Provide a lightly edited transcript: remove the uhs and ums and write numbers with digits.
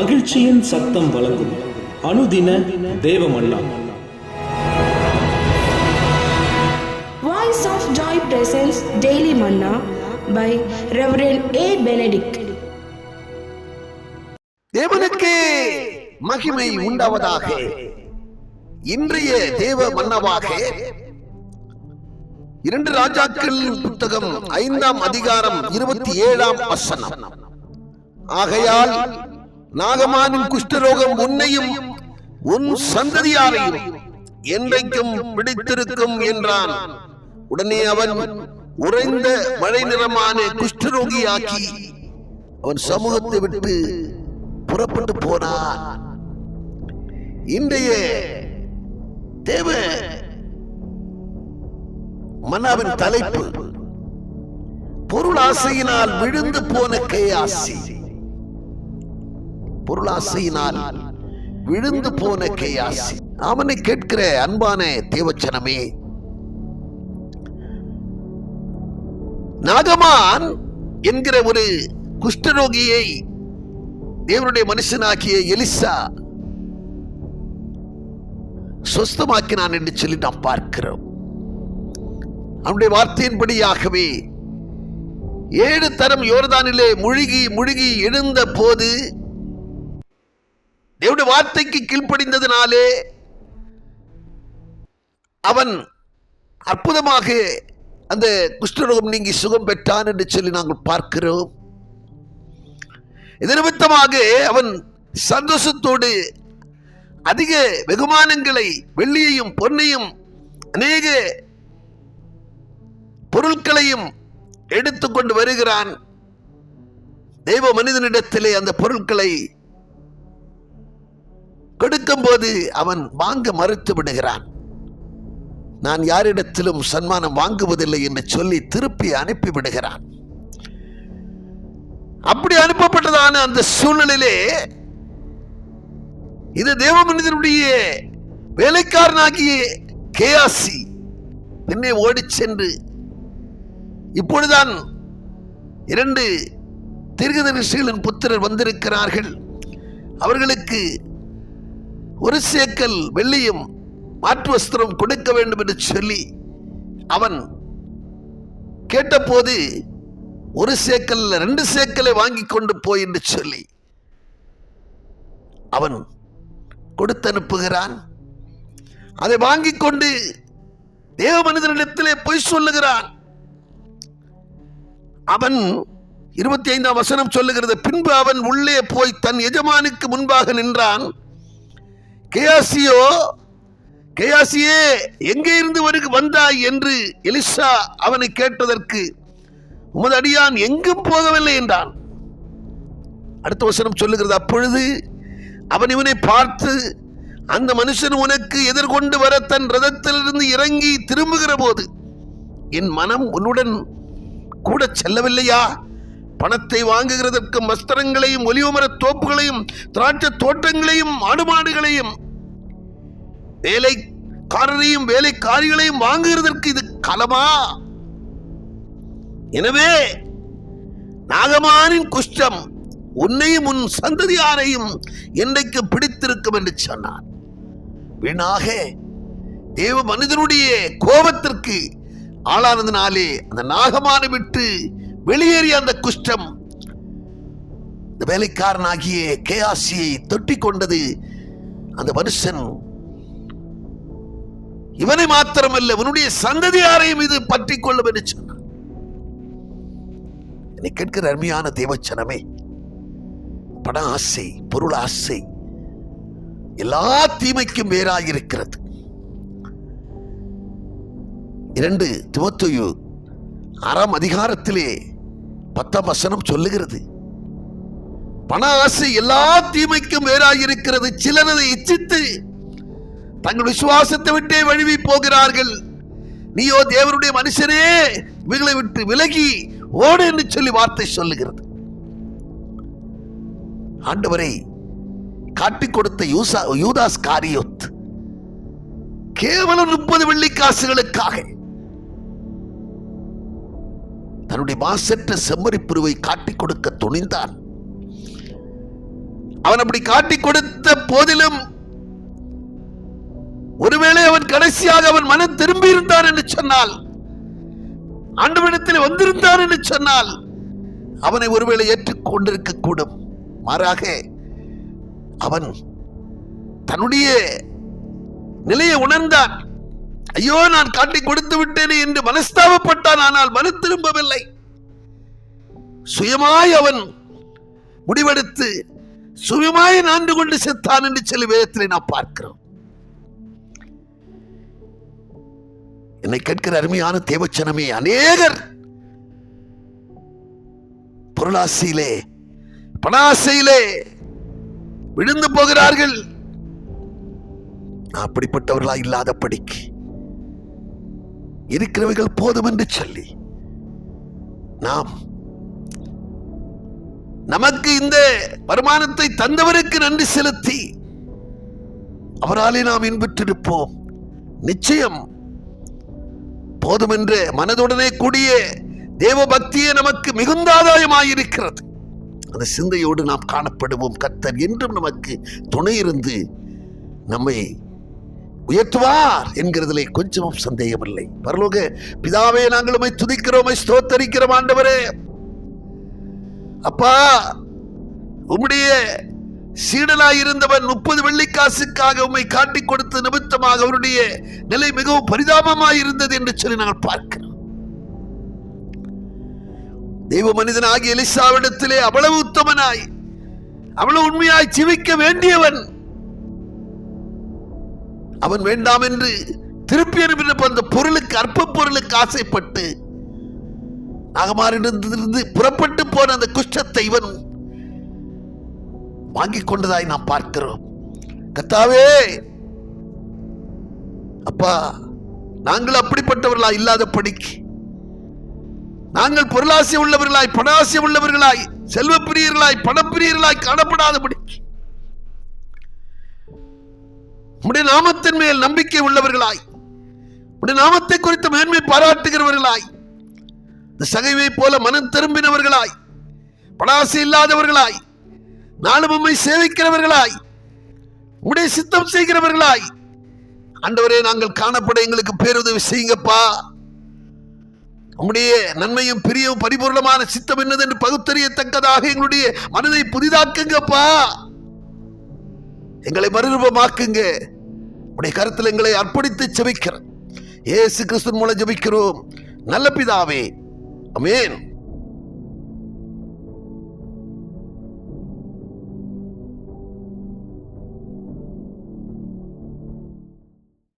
மகிழ்ச்சியின் சத்தம் வழங்கும் அனுதின தேவமன்னா. Voice of Joy presents Daily Manna by Reverend A. Benedict. தேவனுக்கு மகிமை உண்டாவதாக. இன்றைய தேவ மன்னாவாக 2 ராஜாக்கள் புத்தகம் 5ஆம் அதிகாரம் 27ஆம் வசனம். ஆகையால் நாகமானின் குஷ்டரோகம் உன்னையும் உன் சந்ததியாரையும் என்றைக்கும் பிடித்திருக்கும் என்றான். உடனே அவன் உறைந்த மழை நிறமான குஷ்டரோகியாக்கி அவன் சமூகத்தை விட்டு புறப்பட்டு போனான். இன்றைய தேவ மன்னாவின் தலைப்பு பொருளாசையினால் விழுந்து போன கேயாசி. பொருளாசையினால் விழுந்து போன கேயாசி. அவனை கேட்கிற அன்பான தேவச்சனமே, நாகமான் என்கிற ஒரு குஷ்டரோகியை தேவனுடைய மனுஷனாகிய எலிசா சொஸ்தமாக்கினான் என்று சொல்லி நாம் பார்க்கிறோம். அவனுடைய வார்த்தையின்படியாகவே 7 தரம் யோர்தானிலே முழுகி எழுந்த போது தேவனுடைய வார்த்தைக்கு கீழ்ப்படிந்ததினாலே அவன் அற்புதமாக அந்த குஷ்டரோகம் நீங்கி சுகம் பெற்றான் என்று சொல்லி நாங்கள் பார்க்கிறோம். இது நிமித்தமாக அவன் சந்தோஷத்தோடு அதிக வெகுமானங்களை, வெள்ளியையும் பொன்னையும் அநேக பொருட்களையும் எடுத்துக்கொண்டு வருகிறான். தெய்வ மனிதனிடத்திலே அந்த பொருட்களை கொடுக்கும் போது அவன் வாங்க மறுத்து விடுகிறான். நான் யாரிடத்திலும் சன்மானம் வாங்குவதில்லை என்று சொல்லி திருப்பி அனுப்பி விடுகிறான். அப்படி அனுப்பப்பட்டதான அந்த சூழ்நிலையிலே இது தேவ மனிதனுடைய வேலைக்காரனாகிய கேயாசி பின்னே ஓடி சென்று இப்பொழுதுதான் 2 தீர்க்கதரிசிகளின் புத்திரர் வந்திருக்கிறார்கள், அவர்களுக்கு 1 சேக்கல் வெள்ளியும் மாற்று வஸ்திரம் கொடுக்க வேண்டும் என்று சொல்லி அவன் கேட்டபோது 1 சேக்கல் 2 சேக்கலை வாங்கி கொண்டு போய் என்று சொல்லி அவன் கொடுத்து அனுப்புகிறான். அதை வாங்கி கொண்டு தேவ மனிதனிடத்திலே பொய் சொல்லுகிறான். அவன் 25ஆம் வசனம் சொல்லுகிறது, பின்பு அவன் உள்ளே போய் தன் எஜமானுக்கு முன்பாக நின்றான். கேயாசியே எங்கே இருந்து வந்தாய் என்று எலிசா அவனை கேட்டதற்கு, உமது அடியான் எங்கும் போகவில்லை என்றான். அடுத்த வசனம் சொல்லுகிறது, அப்பொழுது அவன் இவனை பார்த்து, அந்த மனுஷன் உனக்கு எதிர்கொண்டு வர தன் ரதத்திலிருந்து இறங்கி திரும்புகிற போது என் மனம் உன்னுடன் கூட செல்லவில்லையா? பணத்தை வாங்குகிறதற்கு வஸ்திரங்களையும் ஒலிவமர தோப்புகளையும் திராட்சை தோட்டங்களையும் ஆடுமாடுகளையும் வேலைக்காரரையும் வேலைக்காரிகளையும் வாங்குகிறதற்கு இது களமா? எனவே நாகமானின் குஷ்டம் உன்னையும் உன் சந்ததியாரையும் என்றைக்கு பிடித்திருக்கும் என்று சொன்னார். வீணாக தேவ மனிதனுடைய கோபத்திற்கு ஆளானதினாலே அந்த நாகமானை விட்டு வெளியேறிய அந்த குஷ்டம் இந்த வேலைக்காரனாகிய கேயாசியை தொட்டி கொண்டது. அந்த மனுஷன் இவனை மாத்திரமல்ல, இவனுடைய சந்ததியாரையும் இது பற்றி கொள்ளும் என்று சொன்னார். என்னை கேட்கிற அருமையான தேவச்சனமே, பண ஆசை, பொருள் ஆசை எல்லா தீமைக்கும் வேறாயிருக்கிறது. 2 தீமோத்தேயு 6ஆம் அதிகாரத்திலே 10ஆம் வசனம் சொல்லுகிறது, பண ஆசை எல்லா தீமைக்கும் வேறாயிருக்கிறது. சிலர் அதை இச்சித்து தங்கள் விசுவாசத்தை விட்டே வழுவி போகிறார்கள். நீயோ தேவனுடைய மனுஷனே, இவைகளை விட்டு விலகி ஓடு என்று சொல்லி வார்த்தை சொல்லுகிறது. ஆண்டவரை காட்டிக் கொடுத்த யூதாஸ் காரியோத் கேவலம் 30 வெள்ளிக்காசுகளுக்காக தன்னுடைய மாசற்ற செம்மறிப்புருவை காட்டிக் கொடுக்க துணிந்தான். அவன் அப்படி காட்டி கொடுத்த போதிலும் ஒருவேளை அவன் கடைசியாக அவன் மனம் திரும்பி இருந்தான் என்று சொன்னால், ஆண்டவனிடத்தில் வந்திருந்தான் என்று சொன்னால், அவனை ஒருவேளை ஏற்றுக்கொண்டிருக்க கூடும். மாறாக அவன் தன்னுடைய நிலையை உணர்ந்தான். ஐயோ, நான் காட்டி கொடுத்து விட்டேனே என்று மனஸ்தாபப்பட்டான். ஆனால் மனம் திரும்பவில்லை. சுயமாய் அவன் முடிவெடுத்து சுயமாய் நான்கு கொண்டு செத்தான் என்று சொல்லி வேதத்திலே நாம் பார்க்கிறோம். என்னை கேட்கிற அருமையான தேவச்சனமே, அநேகர் பொருளாசையிலே பணாசையிலே விழுந்து போகிறார்கள். அப்படிப்பட்டவர்களா இல்லாதபடிக்கு இருக்கிறவர்கள் போதும் என்று சொல்லி நாம் நமக்கு இந்த வருமானத்தை தந்தவருக்கு நன்றி செலுத்தி அவராலே நாம் இன்பற்றிருப்போம். நிச்சயம் போதும் என்ற மனதுடனே கூடிய தேவ பக்தியே நமக்கு மிகுந்த ஆதாயமாயிருக்கிறது. அந்த சிந்தையோடு நாம் காணப்படுவோம். கர்த்தர் என்றும் நமக்கு துணை இருந்து நம்மை உயர்த்துவார் என்கிறதிலே கொஞ்சமும் சந்தேகமில்லை. பரலோக பிதாவே, நாங்கள் உம்மை துதிக்கிறோம், ஸ்தோத்தரிக்கிறோம். ஆண்டவரே, அப்பா, உம்முடைய சீடனாய் இருந்தவன் 30 வெள்ளிக்காசுக்காக உம்மை காட்டி கொடுத்த நிமித்தமாக அவருடைய நிலை மிகவும் பரிதாபமாய் இருந்தது என்று சொல்லி நாங்கள் பார்க்கிறோம். தெய்வ மனிதனாகிய எலிசாவிடத்திலே அவ்வளவு உத்தமனாய், அவ்வளவு உண்மையாய் ஜீவிக்க வேண்டியவன், அவன் வேண்டாம் என்று திருப்பி அனுப்பின அந்த பொருளுக்கு, அற்ப பொருளுக்கு ஆசைப்பட்டு நாகமாரிடத்திலிருந்து புறப்பட்டு போன அந்த குஷ்டத்தை இவன் வாங்கிக் கொண்டதாய் நாம் பார்க்கிறோம். கர்த்தாவே, அப்பா, நாங்கள் அப்படிப்பட்டவர்களாய் இல்லாதபடிக்கு, நாங்கள் பொருளாசை உள்ளவர்களாய், பணாசை உள்ளவர்களாய், செல்வ பிரியர்களாய், பணப்பிரியர்களாய் காணப்படாதபடிக்கு உம்முடைய நாமத்தின் மேல் நம்பிக்கை உள்ளவர்களாய், உம்முடைய நாமத்தை குறித்து மேன்மை பாராட்டுகிறவர்களாய், சகைவை போல மனம் திரும்பினவர்களாய், பணாசை இல்லாதவர்களாய், நாளும் உம்மை சேவிக்கிறவர்களாய், உம்முடைய சித்தம் செய்கிறவர்களாய், ஆண்டவரே, நாங்கள் காணப்பட எங்களுக்கு பேருதவி செய்யுங்கப்பா. உம்முடைய நன்மையும் பிரியவும் பரிபூர்ணமான சித்தம் என்னது என்று பகுத்தறியத்தக்கதாக எங்களுடைய மனதை புதிதாக்குங்கப்பா. எங்களை மறுரூபமாக்குங்க. உடைய கருத்தில் எங்களை அர்ப்பணித்து ஜெபிக்கிறோம். இயேசு கிறிஸ்து மூலம் ஜெபிக்கிறோம் நல்ல பிதாவே. ஆமென்.